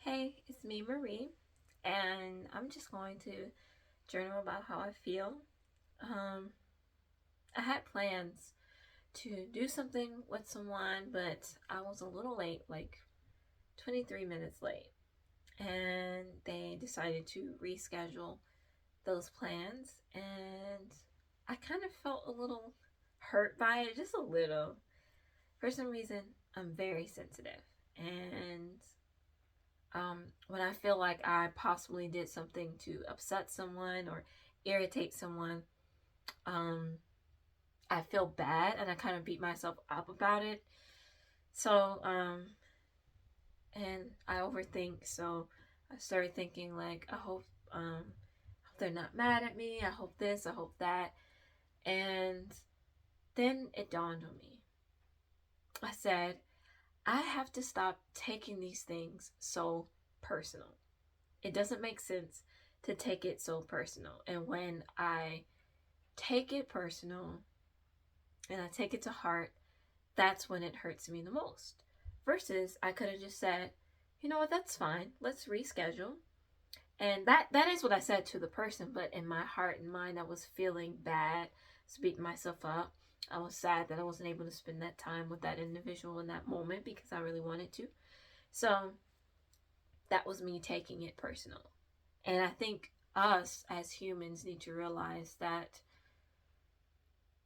Hey, it's me, Marie, and I'm just going to journal about how I feel. Um, I had plans to do something with someone, but I was a little late, like 23 minutes late, and they decided to reschedule those plans, and I kind of felt a little hurt by it, just a little. For some reason, I'm very sensitive, and when I feel like I possibly did something to upset someone or irritate someone, um, I feel bad and I kind of beat myself up about it. So, and I overthink. So I started thinking like, I hope they're not mad at me. I hope this. I hope that. And then it dawned on me. I said, I have to stop taking these things so personal. It doesn't make sense to take it so personal. And when I take it personal and I take it to heart, that's when it hurts me the most. Versus I could have just said, you know what, that's fine. Let's reschedule. And that is what I said to the person, but in my heart and mind I was feeling bad, beating myself up. I was sad that I wasn't able to spend that time with that individual in that moment because I really wanted to. So that was me taking it personal. And I think us as humans need to realize that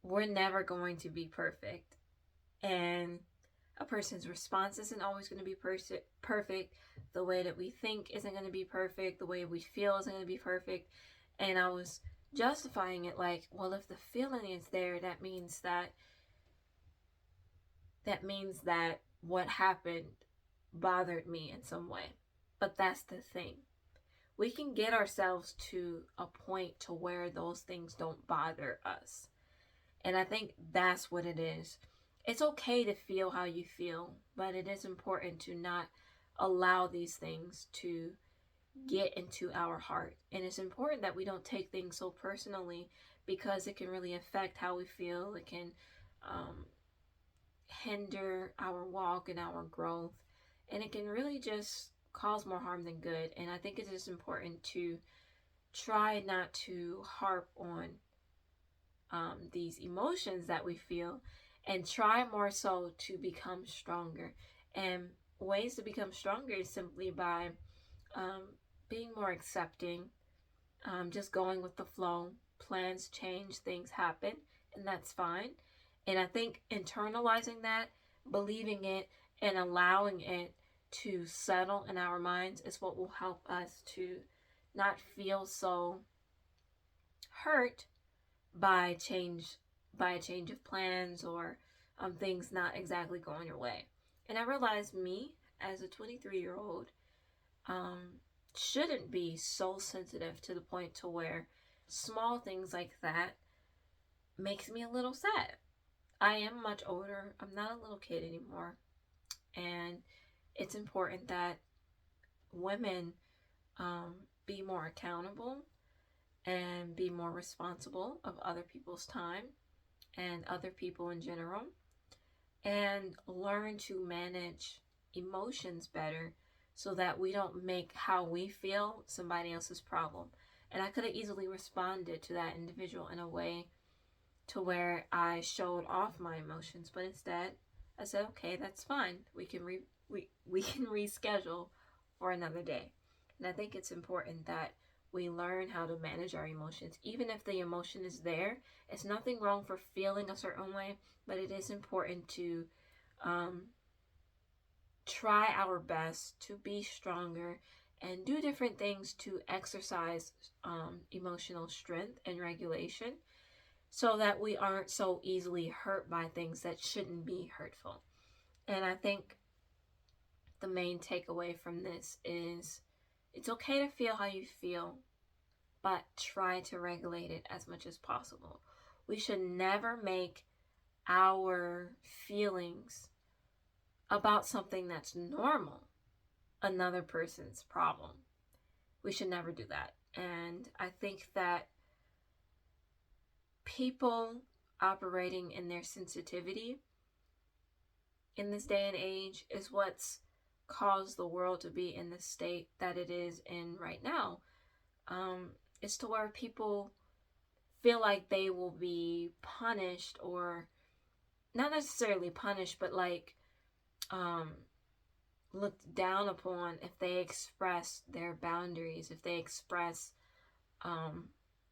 we're never going to be perfect. And a person's response isn't always going to be perfect. The way that we think isn't going to be perfect. The way we feel isn't going to be perfect. And I was justifying it like, well, if the feeling is there, that means that what happened bothered me in some way. But that's the thing. We can get ourselves to a point to where those things don't bother us. And I think that's what it is. It's okay to feel how you feel, but it is important to not allow these things to get into our heart. And it's important that we don't take things so personally because it can really affect how we feel. It can um, hinder our walk and our growth. And it can really just cause more harm than good. And I think it is important to try not to harp on these emotions that we feel and try more so to become stronger. And ways to become stronger is simply by um, being more accepting, just going with the flow. Plans change, things happen, and that's fine. And I think internalizing that, believing it, and allowing it to settle in our minds is what will help us to not feel so hurt by change by a change of plans or things not exactly going your way. And I realized me as a 23-year-old um, shouldn't be so sensitive to the point to where small things like that makes me a little sad. I am much older. I'm not a little kid anymore. And it's important that women be more accountable and be more responsible of other people's time and other people in general, and learn to manage emotions better so that we don't make how we feel somebody else's problem. And I could have easily responded to that individual in a way to where I showed off my emotions, but instead I said, okay, that's fine. We can reschedule for another day. And I think it's important that we learn how to manage our emotions. Even if the emotion is there, it's nothing wrong for feeling a certain way, but it is important to um, try our best to be stronger and do different things to exercise emotional strength and regulation so that we aren't so easily hurt by things that shouldn't be hurtful. And I think the main takeaway from this is it's okay to feel how you feel, but try to regulate it as much as possible. We should never make our feelings about something that's normal another person's problem. We should never do that. And I think that people operating in their sensitivity in this day and age is what's caused the world to be in the state that it is in right now. It's to where people feel like they will be punished, or not necessarily punished, but like um, looked down upon if they express their boundaries, if they express um,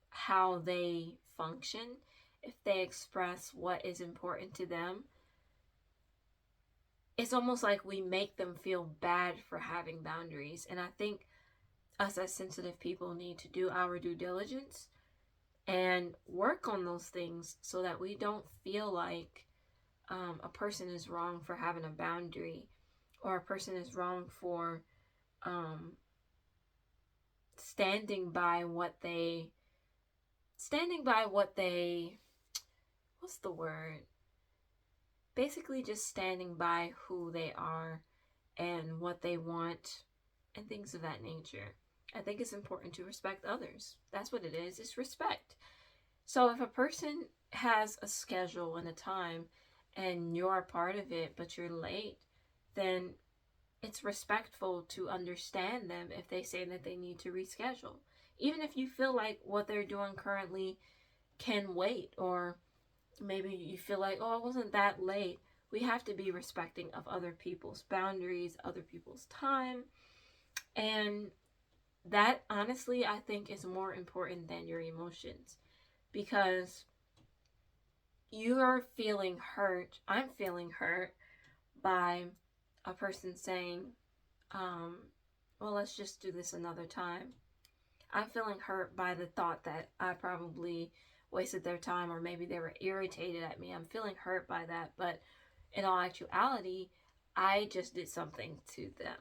how they function, if they express what is important to them. It's almost like we make them feel bad for having boundaries. And I think us as sensitive people need to do our due diligence and work on those things so that we don't feel like a person is wrong for having a boundary, or a person is wrong for um, standing by what they what's the word, basically just standing by who they are and what they want and things of that nature. I think it's important to respect others. That's what it is. It's respect. So if a person has a schedule and a time and you're a part of it but you're late, then it's respectful to understand them if they say that they need to reschedule. Even if you feel like what they're doing currently can wait, or maybe you feel like, oh, I wasn't that late. We have to be respecting of other people's boundaries, other people's time. And that, honestly, I think is more important than your emotions, because you're feeling hurt. I'm feeling hurt by a person saying, well, let's just do this another time. I'm feeling hurt by the thought that I probably wasted their time, or maybe they were irritated at me. I'm feeling hurt by that. But in all actuality, I just did something to them.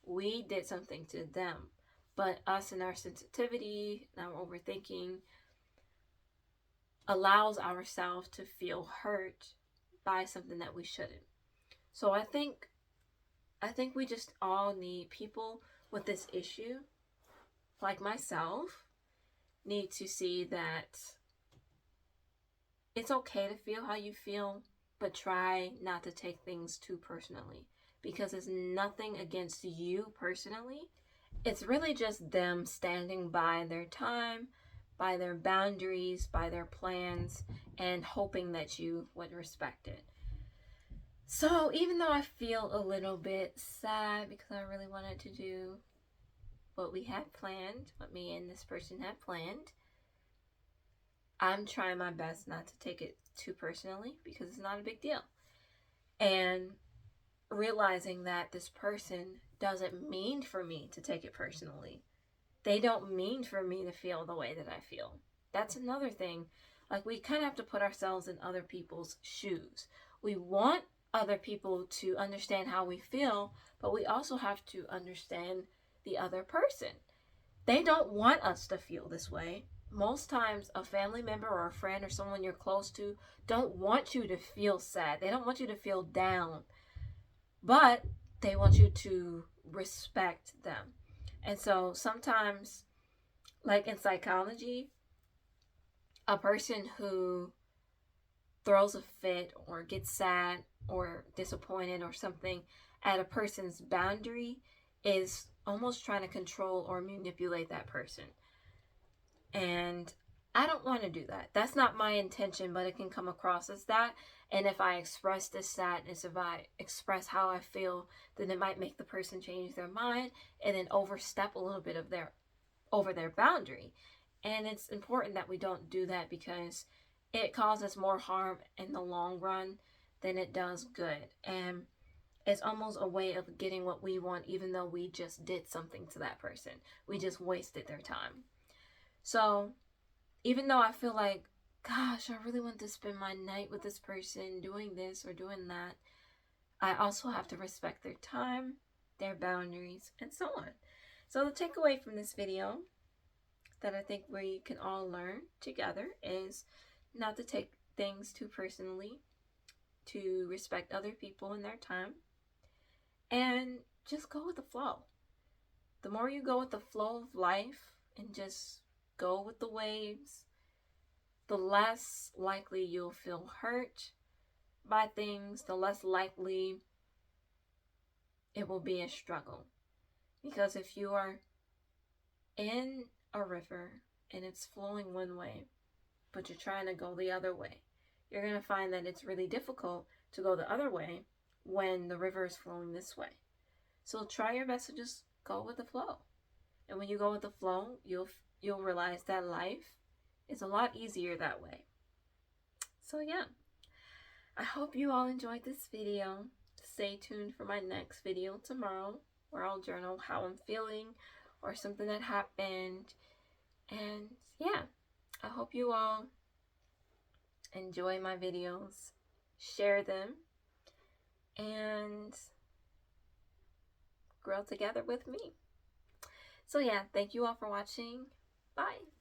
We did something to them. But us and our sensitivity and our overthinking allows ourselves to feel hurt by something that we shouldn't. So I think we just all need, people with this issue, like myself, need to see that it's okay to feel how you feel, but try not to take things too personally, because it's nothing against you personally. It's really just them standing by their time, by their boundaries, by their plans, and hoping that you would respect it. So even though I feel a little bit sad because I really wanted to do what we had planned, what me and this person had planned, I'm trying my best not to take it too personally, because it's not a big deal. And realizing that this person doesn't mean for me to take it personally. They don't mean for me to feel the way that I feel. That's another thing. Like, we kind of have to put ourselves in other people's shoes. We want other people to understand how we feel, but we also have to understand the other person. They don't want us to feel this way. Most times, a family member or a friend or someone you're close to don't want you to feel sad. They don't want you to feel down, but they want you to respect them. And so sometimes, like in psychology, a person who throws a fit or gets sad or disappointed or something at a person's boundary is almost trying to control or manipulate that person. And I don't want to do that. That's not my intention, but it can come across as that. And if I express this sadness, if I express how I feel, then it might make the person change their mind and then overstep a little bit of over their boundary. And it's important that we don't do that, because it causes more harm in the long run than it does good. And it's almost a way of getting what we want, even though we just did something to that person. We just wasted their time. So even though I feel like, gosh, I really want to spend my night with this person doing this or doing that, I also have to respect their time, their boundaries, and so on. So the takeaway from this video that I think we can all learn together is not to take things too personally, to respect other people and their time, and just go with the flow. The more you go with the flow of life and just go with the waves, the less likely you'll feel hurt by things, the less likely it will be a struggle. Because if you are in a river and it's flowing one way, but you're trying to go the other way, you're going to find that it's really difficult to go the other way when the river is flowing this way. So try your best to just go with the flow. And when you go with the flow, you'll realize that life is a lot easier that way. So yeah, I hope you all enjoyed this video. Stay tuned for my next video tomorrow, where I'll journal how I'm feeling or something that happened. And yeah, I hope you all enjoy my videos, share them, and grow together with me. So yeah, thank you all for watching. Bye.